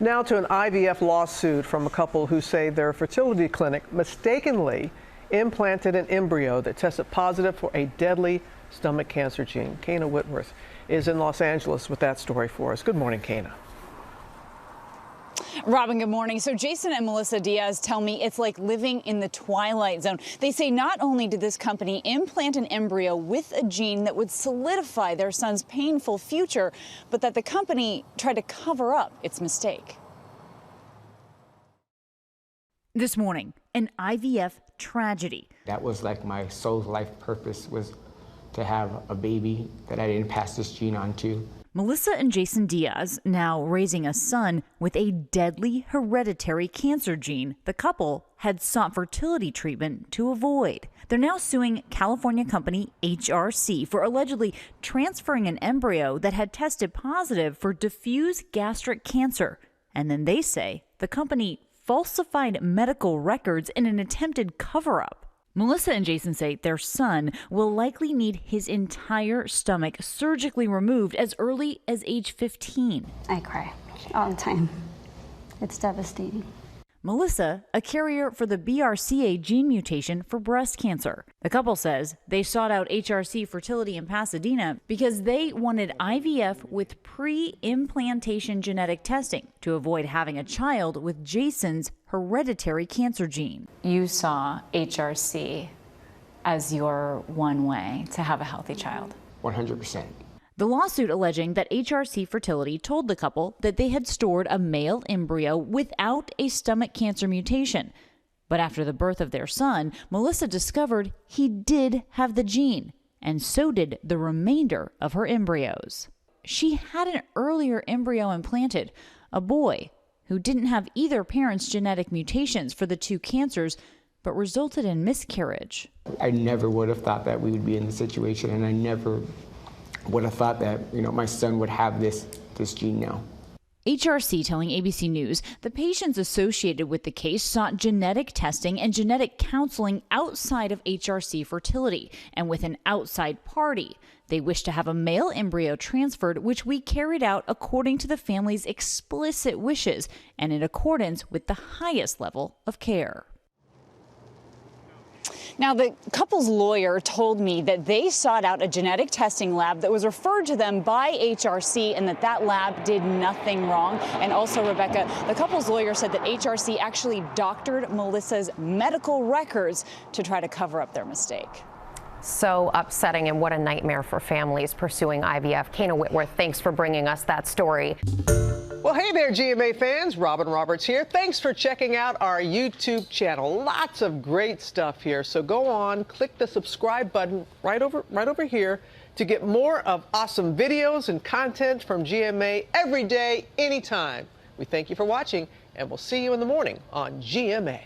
Now to an IVF lawsuit from a couple who say their fertility clinic mistakenly implanted an embryo that tested positive for a deadly stomach cancer gene. Kana Whitworth is in Los Angeles with that story for us. Good morning, Kana. Robin, good morning. So Jason and Melissa Diaz tell me it's like living in the twilight zone. They say not only did this company implant an embryo with a gene that would solidify their son's painful future, but that the company tried to cover up its mistake. This morning, an IVF tragedy. That was like my soul's life purpose, was to have a baby that I didn't pass this gene on to. Melissa and Jason Diaz now raising a son with a deadly hereditary cancer gene the couple had sought fertility treatment to avoid. They're now suing California company HRC for allegedly transferring an embryo that had tested positive for diffuse gastric cancer. And then they say the company falsified medical records in an attempted cover-up. Melissa and Jason say their son will likely need his entire stomach surgically removed as early as age 15. I cry all the time. It's devastating. Melissa, a carrier for the BRCA gene mutation for breast cancer. The couple says they sought out HRC Fertility in Pasadena because they wanted IVF with pre-implantation genetic testing to avoid having a child with Jason's hereditary cancer gene. You saw HRC as your one way to have a healthy child. 100%. The lawsuit alleging that HRC Fertility told the couple that they had stored a male embryo without a stomach cancer mutation. But after the birth of their son, Melissa discovered he did have the gene, and so did the remainder of her embryos. She had an earlier embryo implanted, a boy who didn't have either parent's genetic mutations for the two cancers, but resulted in miscarriage. I never would have thought that we would be in this situation, and I never would have thought that, my son would have this gene now. HRC telling ABC News the patients associated with the case sought genetic testing and genetic counseling outside of HRC Fertility and with an outside party. They wished to have a male embryo transferred, which we carried out according to the family's explicit wishes and in accordance with the highest level of care. Now, the couple's lawyer told me that they sought out a genetic testing lab that was referred to them by HRC and that lab did nothing wrong. And also, Rebecca, the couple's lawyer said that HRC actually doctored Melissa's medical records to try to cover up their mistake. So upsetting, and what a nightmare for families pursuing IVF. Kana Whitworth, thanks for bringing us that story. Well, hey there, GMA fans. Robin Roberts here. Thanks for checking out our YouTube channel. Lots of great stuff here. So go on, click the subscribe button right over here to get more of awesome videos and content from GMA every day, anytime. We thank you for watching, and we'll see you in the morning on GMA.